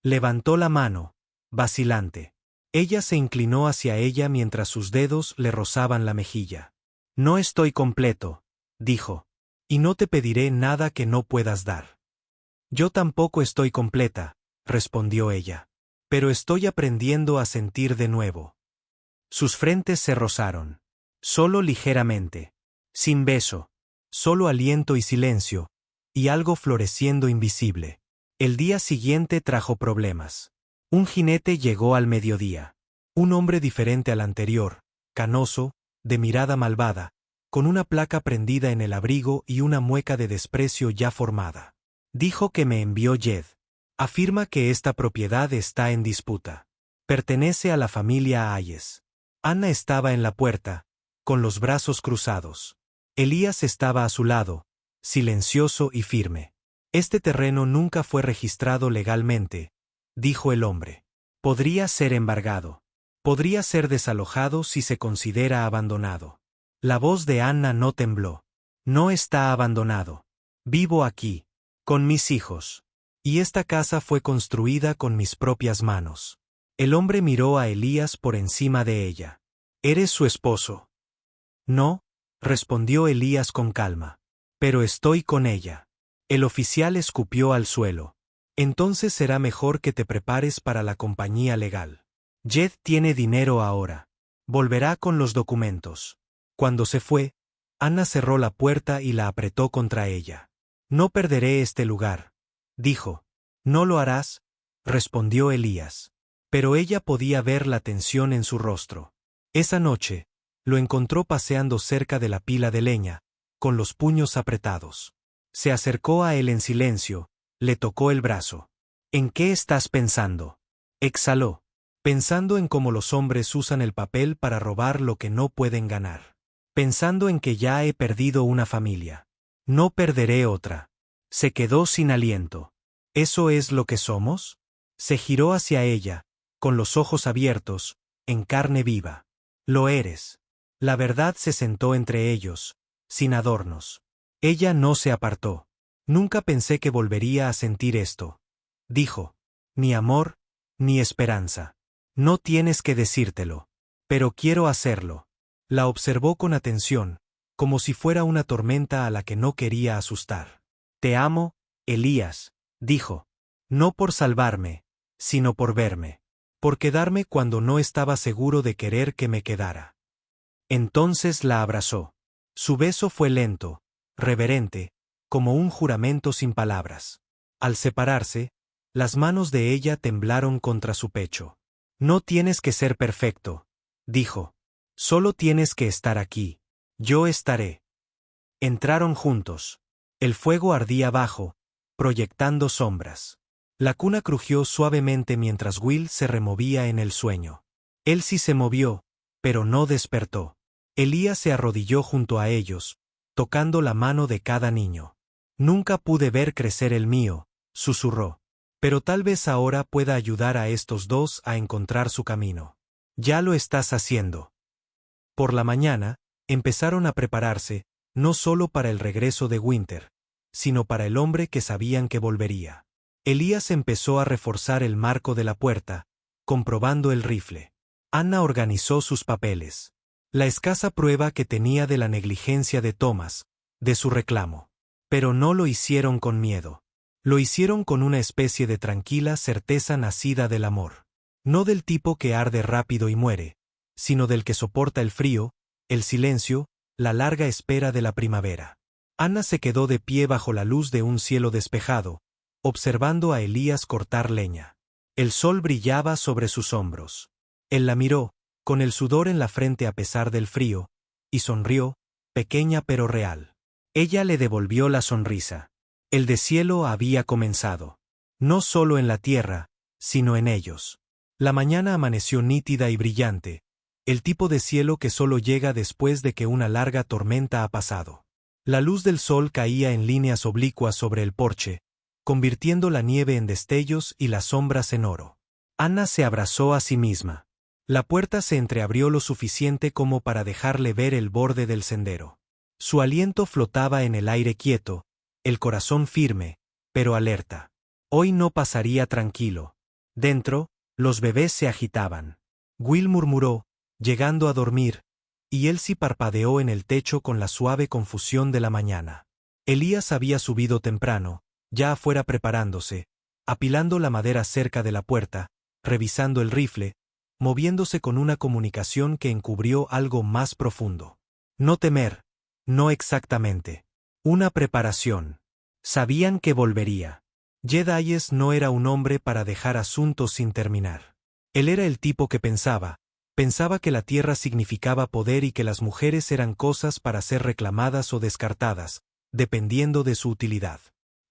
Levantó la mano, vacilante. Ella se inclinó hacia ella mientras sus dedos le rozaban la mejilla. No estoy completo, dijo. Y no te pediré nada que no puedas dar. Yo tampoco estoy completa, respondió ella. Pero estoy aprendiendo a sentir de nuevo. Sus frentes se rozaron. Solo ligeramente. Sin beso. Solo aliento y silencio. Y algo floreciendo invisible. El día siguiente trajo problemas. Un jinete llegó al mediodía. Un hombre diferente al anterior, canoso, de mirada malvada, con una placa prendida en el abrigo y una mueca de desprecio ya formada. Dijo que me envió Jed. Afirma que esta propiedad está en disputa. Pertenece a la familia Hayes. Anna estaba en la puerta, con los brazos cruzados. Elías estaba a su lado, silencioso y firme. Este terreno nunca fue registrado legalmente, dijo el hombre. Podría ser embargado. Podría ser desalojado si se considera abandonado. La voz de Anna no tembló. No está abandonado. Vivo aquí, con mis hijos. Y esta casa fue construida con mis propias manos. El hombre miró a Elías por encima de ella. ¿Eres su esposo? No, respondió Elías con calma. Pero estoy con ella. El oficial escupió al suelo. Entonces será mejor que te prepares para la compañía legal. Jed tiene dinero ahora. Volverá con los documentos. Cuando se fue, Anna cerró la puerta y la apretó contra ella. No perderé este lugar, dijo. ¿No lo harás?, respondió Elías. Pero ella podía ver la tensión en su rostro. Esa noche, lo encontró paseando cerca de la pila de leña, con los puños apretados. Se acercó a él en silencio, le tocó el brazo. ¿En qué estás pensando?, exhaló. Pensando en cómo los hombres usan el papel para robar lo que no pueden ganar. Pensando en que ya he perdido una familia. No perderé otra. Se quedó sin aliento. ¿Eso es lo que somos? Se giró hacia ella, con los ojos abiertos, en carne viva. Lo eres. La verdad se sentó entre ellos, sin adornos. Ella no se apartó. Nunca pensé que volvería a sentir esto, dijo. Ni amor, ni esperanza. No tienes que decírtelo. Pero quiero hacerlo. La observó con atención, como si fuera una tormenta a la que no quería asustar. Te amo, Elías, dijo. No por salvarme, sino por verme. Por quedarme cuando no estaba seguro de querer que me quedara. Entonces la abrazó. Su beso fue lento, reverente, como un juramento sin palabras. Al separarse, las manos de ella temblaron contra su pecho. No tienes que ser perfecto, dijo. Solo tienes que estar aquí. Yo estaré. Entraron juntos. El fuego ardía bajo, proyectando sombras. La cuna crujió suavemente mientras Will se removía en el sueño. Él sí se movió, pero no despertó. Elías se arrodilló junto a ellos, tocando la mano de cada niño. Nunca pude ver crecer el mío, susurró. Pero tal vez ahora pueda ayudar a estos dos a encontrar su camino. Ya lo estás haciendo. Por la mañana, empezaron a prepararse, no solo para el regreso de Winter, sino para el hombre que sabían que volvería. Elías empezó a reforzar el marco de la puerta, comprobando el rifle. Anna organizó sus papeles. La escasa prueba que tenía de la negligencia de Thomas, de su reclamo. Pero no lo hicieron con miedo. Lo hicieron con una especie de tranquila certeza nacida del amor. No del tipo que arde rápido y muere, sino del que soporta el frío, el silencio, la larga espera de la primavera. Anna se quedó de pie bajo la luz de un cielo despejado, observando a Elías cortar leña. El sol brillaba sobre sus hombros. Él la miró, con el sudor en la frente a pesar del frío, y sonrió, pequeña pero real. Ella le devolvió la sonrisa. El deshielo había comenzado. No solo en la tierra, sino en ellos. La mañana amaneció nítida y brillante, el tipo de cielo que solo llega después de que una larga tormenta ha pasado. La luz del sol caía en líneas oblicuas sobre el porche, convirtiendo la nieve en destellos y las sombras en oro. Anna se abrazó a sí misma. La puerta se entreabrió lo suficiente como para dejarle ver el borde del sendero. Su aliento flotaba en el aire quieto, el corazón firme, pero alerta. Hoy no pasaría tranquilo. Dentro, los bebés se agitaban. Will murmuró, llegando a dormir, y Elsie parpadeó en el techo con la suave confusión de la mañana. Elías había subido temprano, ya afuera preparándose, apilando la madera cerca de la puerta, revisando el rifle, moviéndose con una comunicación que encubrió algo más profundo. No temer, no exactamente. Una preparación. Sabían que volvería. Jed Hayes no era un hombre para dejar asuntos sin terminar. Él era el tipo que pensaba que la tierra significaba poder y que las mujeres eran cosas para ser reclamadas o descartadas, dependiendo de su utilidad.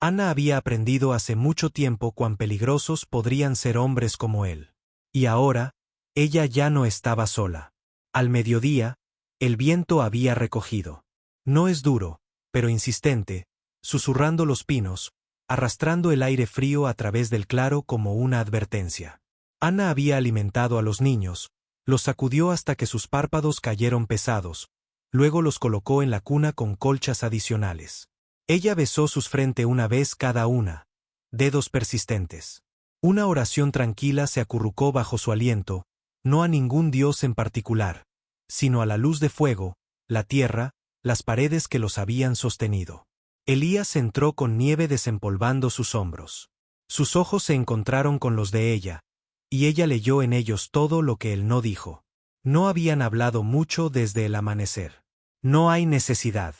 Anna había aprendido hace mucho tiempo cuán peligrosos podrían ser hombres como él. Y ahora, ella ya no estaba sola. Al mediodía, el viento había recogido. No es duro, pero insistente, susurrando los pinos, arrastrando el aire frío a través del claro como una advertencia. Anna había alimentado a los niños, los sacudió hasta que sus párpados cayeron pesados, luego los colocó en la cuna con colchas adicionales. Ella besó sus frente una vez cada una, dedos persistentes. Una oración tranquila se acurrucó bajo su aliento, no a ningún dios en particular, sino a la luz de fuego, la tierra, las paredes que los habían sostenido. Elías entró con nieve desempolvando sus hombros. Sus ojos se encontraron con los de ella, y ella leyó en ellos todo lo que él no dijo. No habían hablado mucho desde el amanecer. No hay necesidad.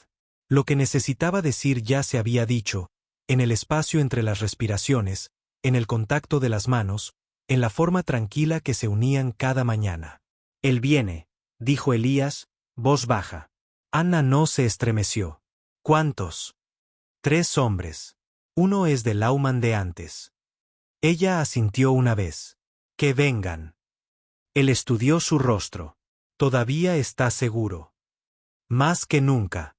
Lo que necesitaba decir ya se había dicho, en el espacio entre las respiraciones, en el contacto de las manos, en la forma tranquila que se unían cada mañana. Él viene, dijo Elías, voz baja. Anna no se estremeció. ¿Cuántos? 3 hombres. Uno es del Lauman de antes. Ella asintió una vez. Que vengan. Él estudió su rostro. Todavía está seguro. Más que nunca.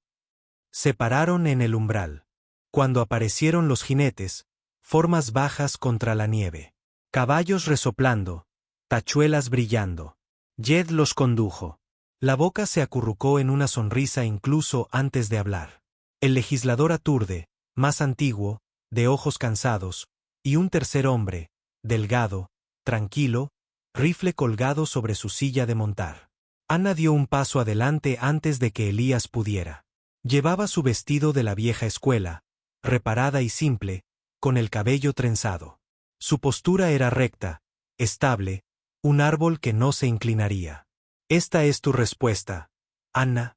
Se pararon en el umbral. Cuando aparecieron los jinetes, formas bajas contra la nieve. Caballos resoplando, tachuelas brillando. Jed los condujo. La boca se acurrucó en una sonrisa incluso antes de hablar. El legislador aturde, más antiguo, de ojos cansados, y un tercer hombre, delgado, tranquilo, rifle colgado sobre su silla de montar. Anna dio un paso adelante antes de que Elías pudiera. Llevaba su vestido de la vieja escuela, reparada y simple, con el cabello trenzado. Su postura era recta, estable, un árbol que no se inclinaría. Esta es tu respuesta, Anna.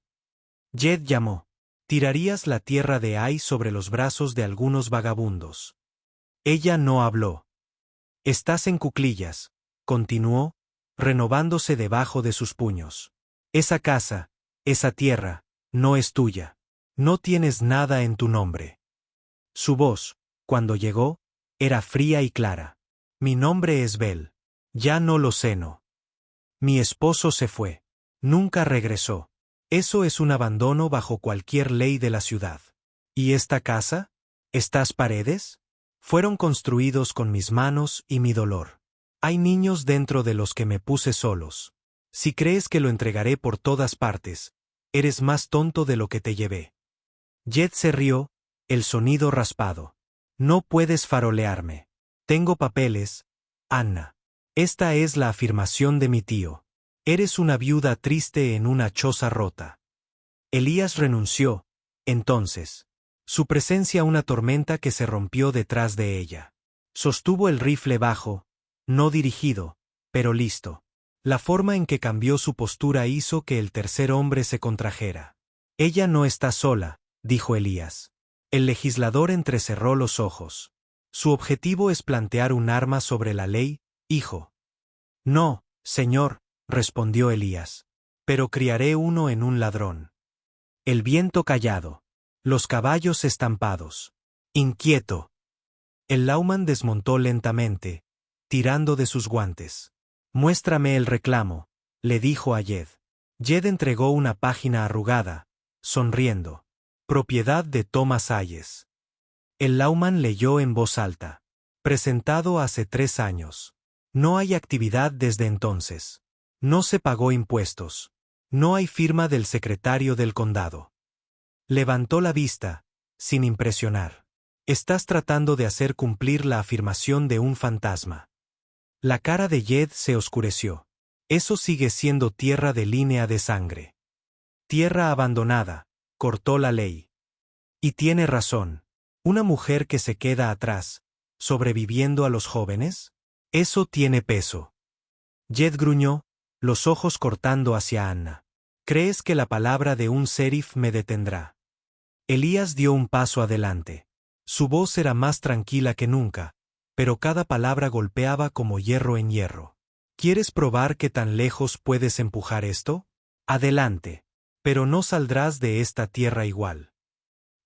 Jed llamó. Tirarías la tierra de Ai sobre los brazos de algunos vagabundos. Ella no habló. Estás en cuclillas, continuó, renovándose debajo de sus puños. Esa casa, esa tierra, no es tuya. No tienes nada en tu nombre. Su voz, cuando llegó, era fría y clara. Mi nombre es Bel. Ya no lo ceno. Mi esposo se fue. Nunca regresó. Eso es un abandono bajo cualquier ley de la ciudad. ¿Y esta casa? ¿Estas paredes? Fueron construidos con mis manos y mi dolor. Hay niños dentro de los que me puse solos. Si crees que lo entregaré por todas partes, eres más tonto de lo que te llevé. Jed se rió, el sonido raspado. No puedes farolearme. Tengo papeles, Anna. Esta es la afirmación de mi tío. Eres una viuda triste en una choza rota. Elías renunció, entonces. Su presencia una tormenta que se rompió detrás de ella. Sostuvo el rifle bajo, no dirigido, pero listo. La forma en que cambió su postura hizo que el tercer hombre se contrajera. Ella no está sola, dijo Elías. El legislador entrecerró los ojos. Su objetivo es plantear un arma sobre la ley, hijo. No, señor, respondió Elías. Pero criaré uno en un ladrón. El viento callado. Los caballos estampados. Inquieto. El Lauman desmontó lentamente, tirando de sus guantes. Muéstrame el reclamo, le dijo a Jed. Jed entregó una página arrugada, sonriendo. Propiedad de Thomas Hayes. El Lauman leyó en voz alta. Presentado hace 3 años. No hay actividad desde entonces. No se pagó impuestos. No hay firma del secretario del condado. Levantó la vista, sin impresionar. Estás tratando de hacer cumplir la afirmación de un fantasma. La cara de Jed se oscureció. Eso sigue siendo tierra de línea de sangre. Tierra abandonada, cortó la ley. Y tiene razón. Una mujer que se queda atrás, sobreviviendo a los jóvenes, eso tiene peso. Jed gruñó, los ojos cortando hacia Anna. ¿Crees que la palabra de un sheriff me detendrá? Elías dio un paso adelante. Su voz era más tranquila que nunca, pero cada palabra golpeaba como hierro en hierro. ¿Quieres probar qué tan lejos puedes empujar esto? Adelante. Pero no saldrás de esta tierra igual.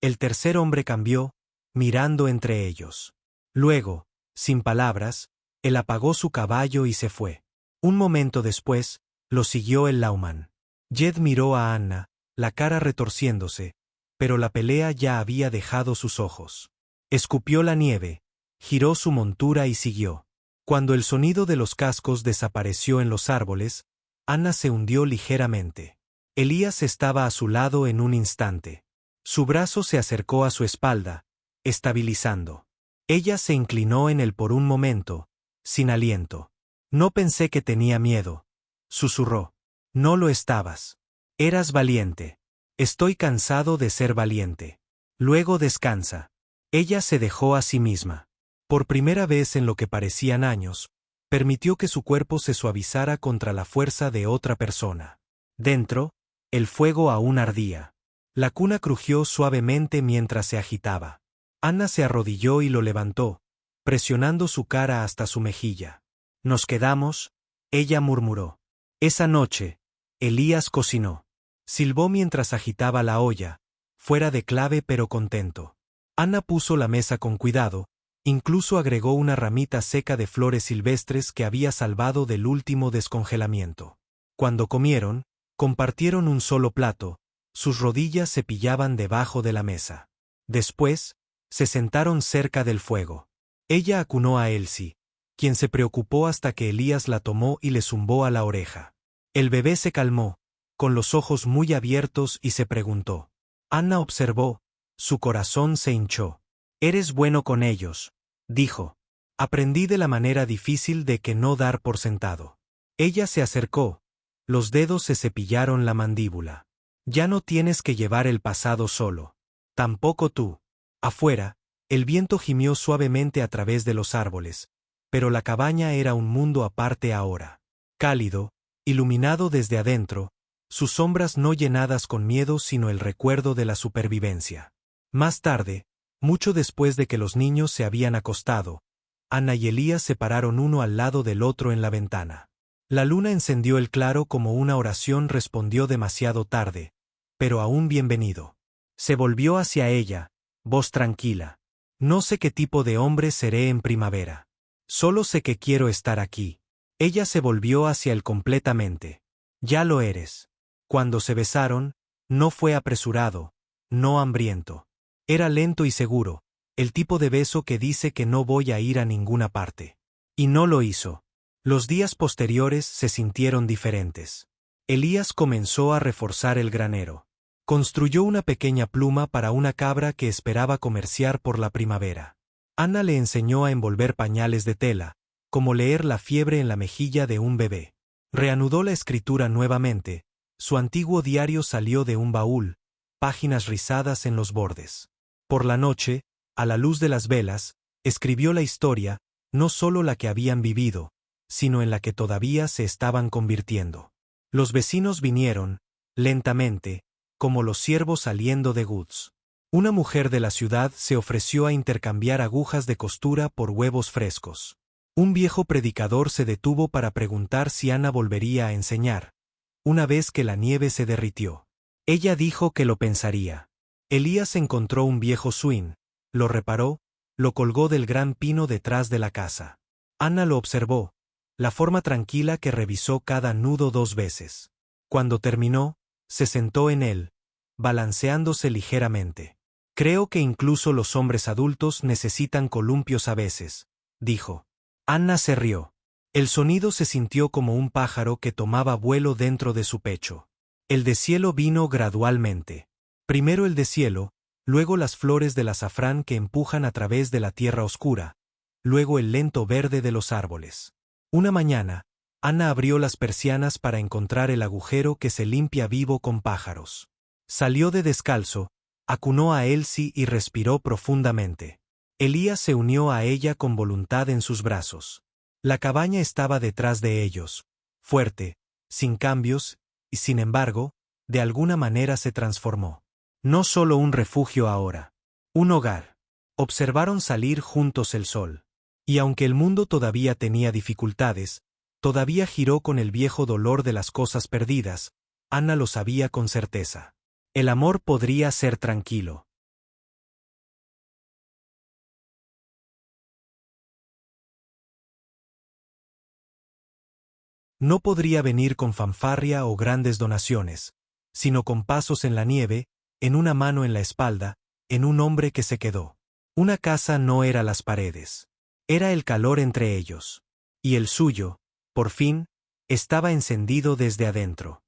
El tercer hombre cambió, mirando entre ellos. Luego, sin palabras, él apagó su caballo y se fue. Un momento después, lo siguió el Lauman. Jed miró a Anna, la cara retorciéndose, pero la pelea ya había dejado sus ojos. Escupió la nieve, giró su montura y siguió. Cuando el sonido de los cascos desapareció en los árboles, Anna se hundió ligeramente. Elías estaba a su lado en un instante. Su brazo se acercó a su espalda, estabilizando. Ella se inclinó en él por un momento, sin aliento. No pensé que tenía miedo, susurró. No lo estabas. Eras valiente. Estoy cansado de ser valiente. Luego descansa. Ella se dejó a sí misma. Por primera vez en lo que parecían años, permitió que su cuerpo se suavizara contra la fuerza de otra persona. Dentro, el fuego aún ardía. La cuna crujió suavemente mientras se agitaba. Anna se arrodilló y lo levantó, presionando su cara hasta su mejilla. «Nos quedamos», ella murmuró. Esa noche, Elías cocinó. Silbó mientras agitaba la olla, fuera de clave pero contento. Anna puso la mesa con cuidado, incluso agregó una ramita seca de flores silvestres que había salvado del último descongelamiento. Cuando comieron, compartieron un solo plato, sus rodillas se pillaban debajo de la mesa. Después, se sentaron cerca del fuego. Ella acunó a Elsie, quien se preocupó hasta que Elías la tomó y le zumbó a la oreja. El bebé se calmó, con los ojos muy abiertos y se preguntó. Anna observó, su corazón se hinchó. «Eres bueno con ellos», dijo. «Aprendí de la manera difícil de que no dar por sentado». Ella se acercó, los dedos se cepillaron la mandíbula. «Ya no tienes que llevar el pasado solo. Tampoco tú». Afuera, el viento gimió suavemente a través de los árboles, pero la cabaña era un mundo aparte ahora. Cálido, iluminado desde adentro, sus sombras no llenadas con miedo sino el recuerdo de la supervivencia. Más tarde, mucho después de que los niños se habían acostado, Anna y Elías se pararon uno al lado del otro en la ventana. La luna encendió el claro como una oración respondió demasiado tarde, pero aún bienvenido. Se volvió hacia ella, voz tranquila. «No sé qué tipo de hombre seré en primavera. Solo sé que quiero estar aquí». Ella se volvió hacia él completamente. «Ya lo eres». Cuando se besaron, no fue apresurado, no hambriento. Era lento y seguro, el tipo de beso que dice que no voy a ir a ninguna parte. Y no lo hizo. Los días posteriores se sintieron diferentes. Elías comenzó a reforzar el granero. Construyó una pequeña pluma para una cabra que esperaba comerciar por la primavera. Anna le enseñó a envolver pañales de tela, como leer la fiebre en la mejilla de un bebé. Reanudó la escritura nuevamente. Su antiguo diario salió de un baúl, páginas rizadas en los bordes. Por la noche, a la luz de las velas, escribió la historia, no solo la que habían vivido, sino en la que todavía se estaban convirtiendo. Los vecinos vinieron, lentamente, como los ciervos saliendo de Goods. Una mujer de la ciudad se ofreció a intercambiar agujas de costura por huevos frescos. Un viejo predicador se detuvo para preguntar si Anna volvería a enseñar, una vez que la nieve se derritió. Ella dijo que lo pensaría. Elías encontró un viejo swing, lo reparó, lo colgó del gran pino detrás de la casa. Anna lo observó, la forma tranquila que revisó cada nudo 2 veces. Cuando terminó, se sentó en él, balanceándose ligeramente. Creo que incluso los hombres adultos necesitan columpios a veces, dijo. Anna se rió. El sonido se sintió como un pájaro que tomaba vuelo dentro de su pecho. El deshielo vino gradualmente. Primero el deshielo, luego las flores del azafrán que empujan a través de la tierra oscura, luego el lento verde de los árboles. Una mañana, Anna abrió las persianas para encontrar el agujero que se limpia vivo con pájaros. Salió de descalzo, acunó a Elsie y respiró profundamente. Elías se unió a ella con voluntad en sus brazos. La cabaña estaba detrás de ellos, fuerte, sin cambios, y sin embargo, de alguna manera se transformó. No solo un refugio ahora. Un hogar. Observaron salir juntos el sol. Y aunque el mundo todavía tenía dificultades, todavía giró con el viejo dolor de las cosas perdidas, Anna lo sabía con certeza. El amor podría ser tranquilo. No podría venir con fanfarria o grandes donaciones, sino con pasos en la nieve, en una mano en la espalda, en un hombre que se quedó. Una casa no era las paredes. Era el calor entre ellos. Y el suyo, por fin, estaba encendido desde adentro.